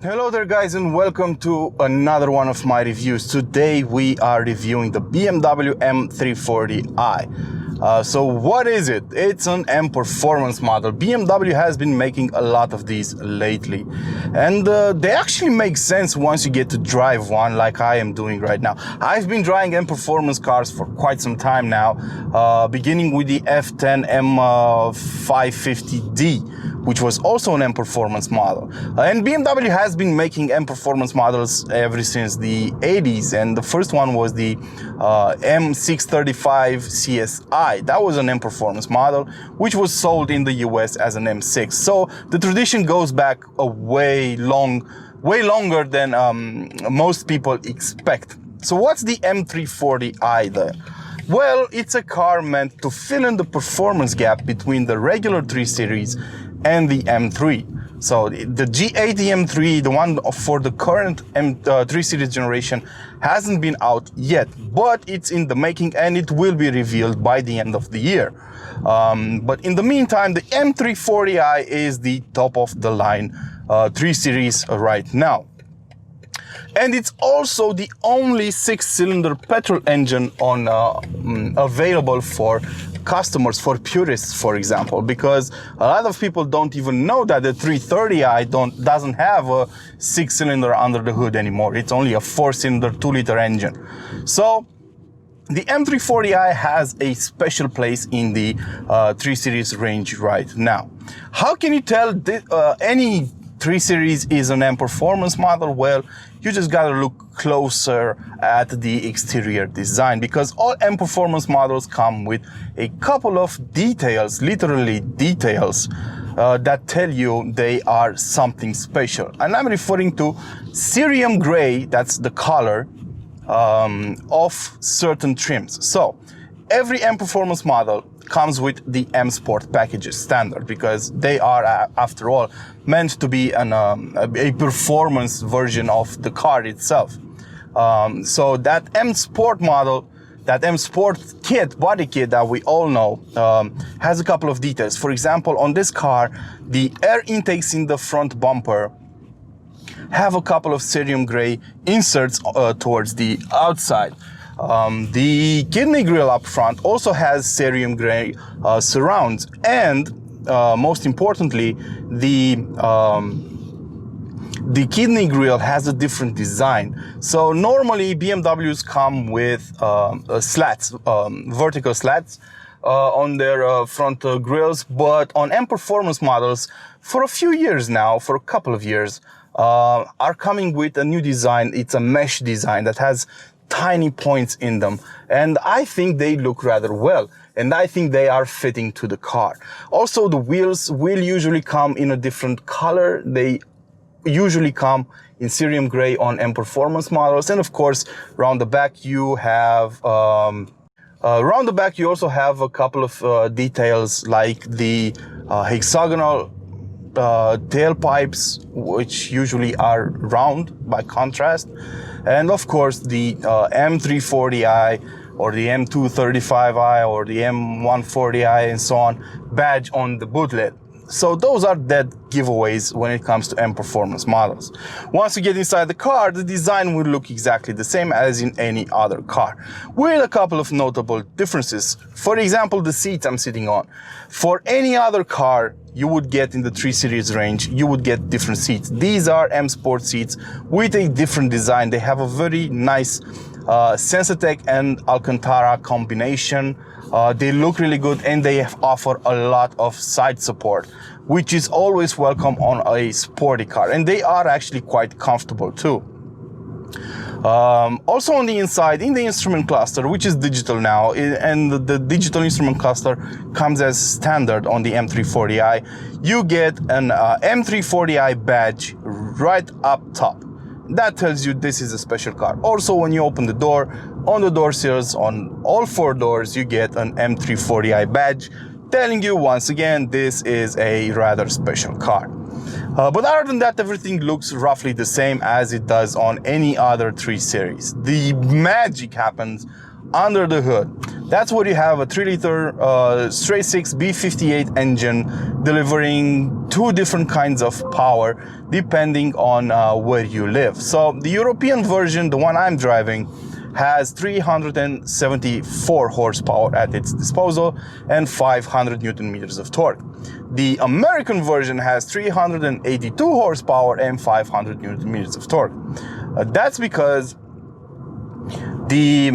Hello there guys, and welcome to another one of my reviews. Today we are reviewing the BMW M340i. So what is it? It's an M performance model. BMW has been making a lot of these lately, and they actually make sense once you get to drive one, like I am doing right now. I've been driving M performance cars for quite some time now, beginning with the F10 M550D, which was also an M performance model. And BMW has been making M performance models ever since the 80s, and the first one was the M635 CSI. That was an M performance model which was sold in the US as an M6. So the tradition goes back a way longer than most people expect. So what's the M340i then? Well, it's a car meant to fill in the performance gap between the regular 3 Series and the M3. So the G80 M3, the one for the current M3 Series generation, hasn't been out yet, but it's in the making and it will be revealed by the end of the year. But in the meantime, the M340i is the top of the line 3 Series right now. And it's also the only 6-cylinder petrol engine on available for customers, for purists, for example, because a lot of people don't even know that the 330i doesn't have a 6-cylinder under the hood anymore. It's only a 4-cylinder 2-liter engine. So the M340i has a special place in the 3 Series range right now. How can you tell any 3 Series is an M performance model? Well, you just gotta look closer at the exterior design, because all M performance models come with a couple of details, literally details, that tell you they are something special. And I'm referring to cerium gray, that's the color of certain trims. So every M performance model comes with the M Sport packages standard, because they are, after all, meant to be a performance version of the car itself. So that M Sport model, that M Sport kit, body kit that we all know, has a couple of details. For example, on this car, the air intakes in the front bumper have a couple of cerium gray inserts towards the outside. The kidney grille up front also has cerium gray surrounds, and most importantly, the kidney grille has a different design. So normally BMWs come with slats, vertical slats on their front grilles, but on M performance models, for a few years now, for a couple of years, are coming with a new design. It's a mesh design that has tiny points in them, and I think they look rather well, and I think they are fitting to the car. Also, the wheels will usually come in a different color. They usually come in cerium gray on M performance models, and of course, round the back you have you also have a couple of details, like the hexagonal tailpipes, which usually are round by contrast, and of course the M340i or the M235i or the M140i and so on badge on the boot lid. So those are dead giveaways when it comes to M performance models. Once you get inside the car, the design will look exactly the same as in any other car, with a couple of notable differences. For example, the seats I'm sitting on. For any other car you would get in the 3 Series range, you would get different seats. These are M Sport seats with a different design. They have a very nice Sensatec and Alcantara combination. They look really good, and they offer a lot of side support, which is always welcome on a sporty car, and they are actually quite comfortable too. Also on the inside, in the instrument cluster, which is digital now, and the digital instrument cluster comes as standard on the M340i, you get an M340i badge right up top. That tells you this is a special car. Also, when you open the door, on the door sills, on all 4 doors, you get an M340i badge, telling you once again this is a rather special car. But other than that, everything looks roughly the same as it does on any other 3 Series. The magic happens under the hood, that's where you have a 3-liter straight six B58 engine delivering two different kinds of power depending on where you live. So the European version, the one I'm driving, has 374 horsepower at its disposal and 500 Newton meters of torque. The American version has 382 horsepower and 500 Newton meters of torque. That's because the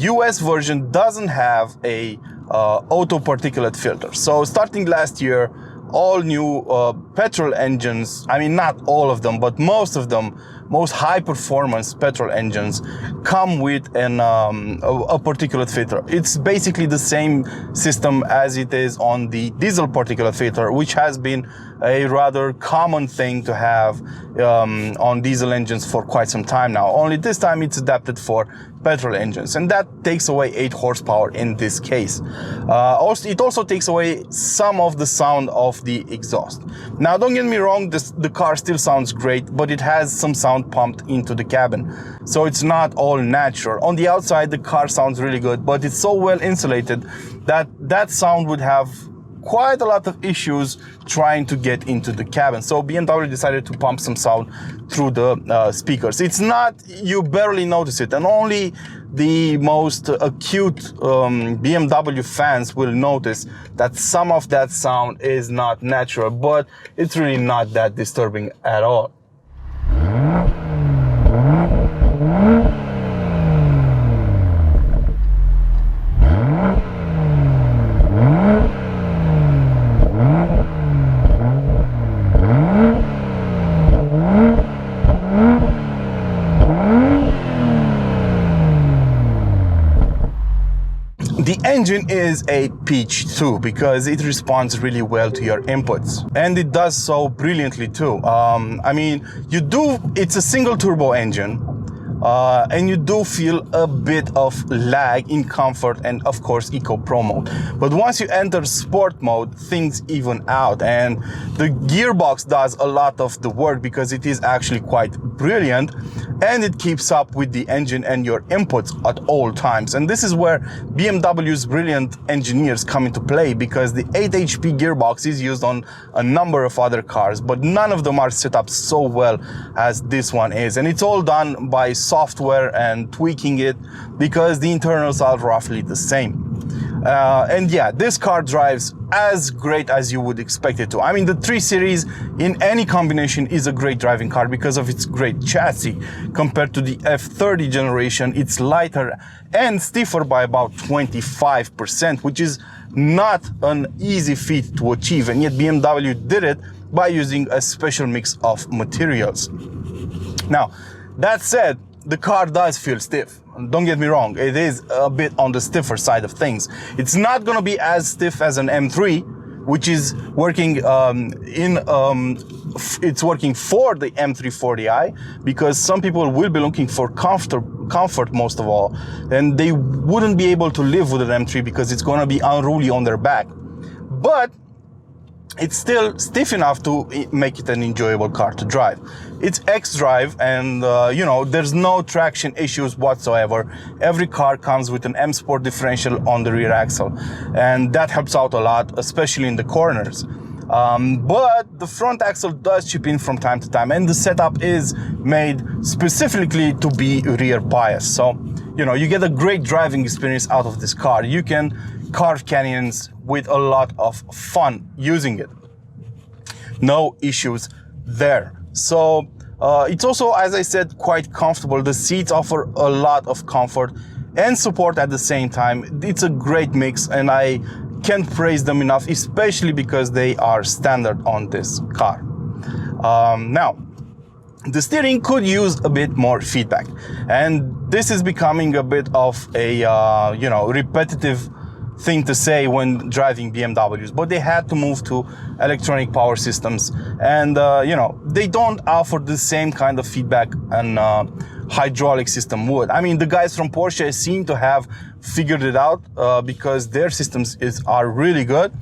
US version doesn't have a auto particulate filter. So starting last year, all new petrol engines, I mean not all of them, but most of them, most high performance petrol engines come with a particulate filter. It's basically the same system as it is on the diesel particulate filter, which has been a rather common thing to have on diesel engines for quite some time now. Only this time it's adapted for petrol engines, and that takes away 8 horsepower in this case. It also takes away some of the sound of the exhaust. Now, don't get me wrong, the car still sounds great, but it has some sound pumped into the cabin, so it's not all natural. On the outside, the car sounds really good, but it's so well insulated that that sound would have quite a lot of issues trying to get into the cabin. So BMW decided to pump some sound through the speakers. It's not, you barely notice it, and only the most acute BMW fans will notice that some of that sound is not natural, but it's really not that disturbing at all. The engine is a peach too, because it responds really well to your inputs, and it does so brilliantly too. I mean, it's a single turbo engine, and you do feel a bit of lag in comfort and of course Eco Pro mode. But once you enter sport mode, things even out, and the gearbox does a lot of the work because it is actually quite brilliant, and it keeps up with the engine and your inputs at all times. And this is where BMW's brilliant engineers come into play, because the 8 HP gearbox is used on a number of other cars, but none of them are set up so well as this one is. And it's all done by software and tweaking it, because the internals are roughly the same. And yeah, this car drives as great as you would expect it to. I mean, the 3 Series in any combination is a great driving car because of its great chassis. Compared to the F30 generation, it's lighter and stiffer by about 25%, which is not an easy feat to achieve, and yet BMW did it by using a special mix of materials. Now, that said, the car does feel stiff. Don't get me wrong, it is a bit on the stiffer side of things. It's not going to be as stiff as an M3, which is working it's working for the M340i, because some people will be looking for comfort most of all, and they wouldn't be able to live with an M3 because it's going to be unruly on their back. But it's still stiff enough to make it an enjoyable car to drive. It's xDrive, and you know, there's no traction issues whatsoever. Every car comes with an M Sport differential on the rear axle, and that helps out a lot, especially in the corners. But the front axle does chip in from time to time, and the setup is made specifically to be rear biased. So, you know, you get a great driving experience out of this car. You can carve canyons with a lot of fun using it. No issues there. So it's also, as I said, quite comfortable. The seats offer a lot of comfort and support at the same time. It's a great mix, and I can't praise them enough, especially because they are standard on this car. Now, the steering could use a bit more feedback, and this is becoming a bit of a you know, repetitive thing to say when driving BMWs, but they had to move to electronic power systems, and you know, they don't offer the same kind of feedback an hydraulic system would. I mean, the guys from Porsche seem to have figured it out because their systems are really good,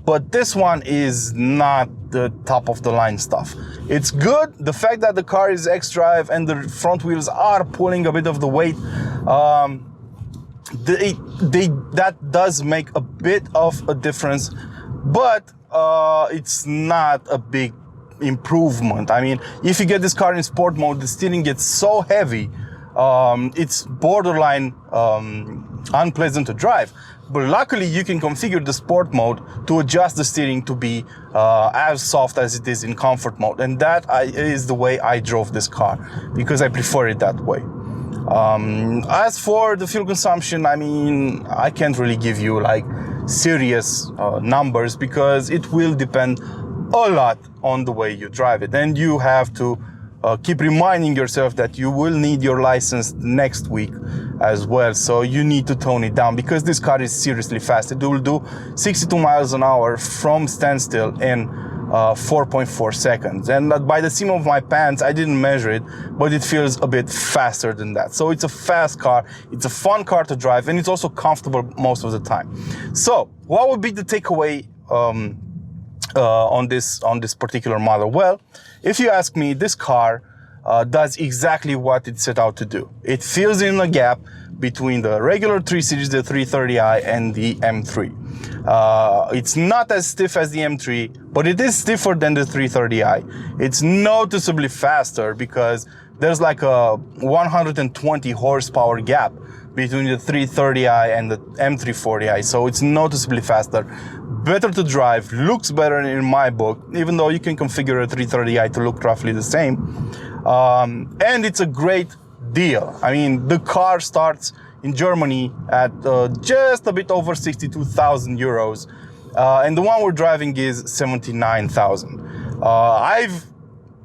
but this one is not the top of the line stuff. It's good. The fact that the car is xDrive and the front wheels are pulling a bit of the weight, that does make a bit of a difference, but it's not a big improvement. I mean, if you get this car in sport mode, the steering gets so heavy, it's borderline unpleasant to drive. But luckily, you can configure the sport mode to adjust the steering to be as soft as it is in comfort mode. And that is the way I drove this car, because I prefer it that way. As for the fuel consumption, I mean, I can't really give you like serious numbers, because it will depend a lot on the way you drive it. And you have to keep reminding yourself that you will need your license next week as well. So you need to tone it down, because this car is seriously fast. It will do 62 miles an hour from standstill in 4.4 seconds. And by the seam of my pants, I didn't measure it, but it feels a bit faster than that. So it's a fast car. It's a fun car to drive, and it's also comfortable most of the time. So what would be the takeaway on this particular model? Well, if you ask me, this car does exactly what it set out to do. It fills in a gap between the regular 3 Series, the 330i, and the M3. It's not as stiff as the M3, but it is stiffer than the 330i. It's noticeably faster, because there's like a 120 horsepower gap between the 330i and the M340i, so it's noticeably faster. Better to drive, looks better in my book, even though you can configure a 330i to look roughly the same. And it's a great deal. I mean, the car starts in Germany at just a bit over 62,000 euros, and the one we're driving is 79,000. I've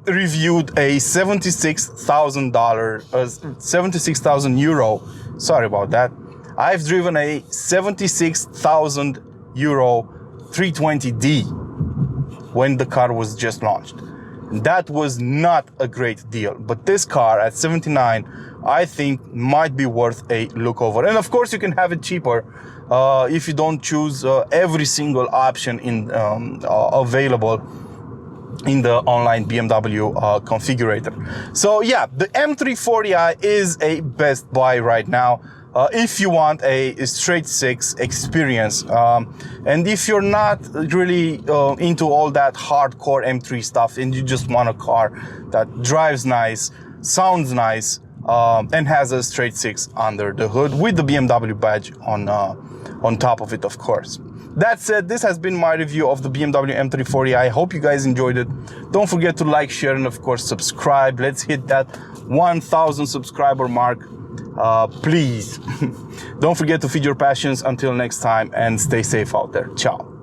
reviewed a $76,000, 76,000 euro. Sorry about that. I've driven a 76,000 euro 320d when the car was just launched. That was not a great deal, but this car at 79, I think might be worth a look over. And of course, you can have it cheaper if you don't choose every single option in available in the online BMW configurator. So yeah, the M340i is a best buy right now if you want a straight six experience, and if you're not really into all that hardcore M3 stuff, and you just want a car that drives nice, sounds nice, and has a straight six under the hood with the BMW badge on top of it, of course. That said, this has been my review of the BMW M340i. I hope you guys enjoyed it. Don't forget to like, share, and of course subscribe. Let's hit that 1,000 subscriber mark, please. Don't forget to feed your passions. Until next time, and stay safe out there. Ciao.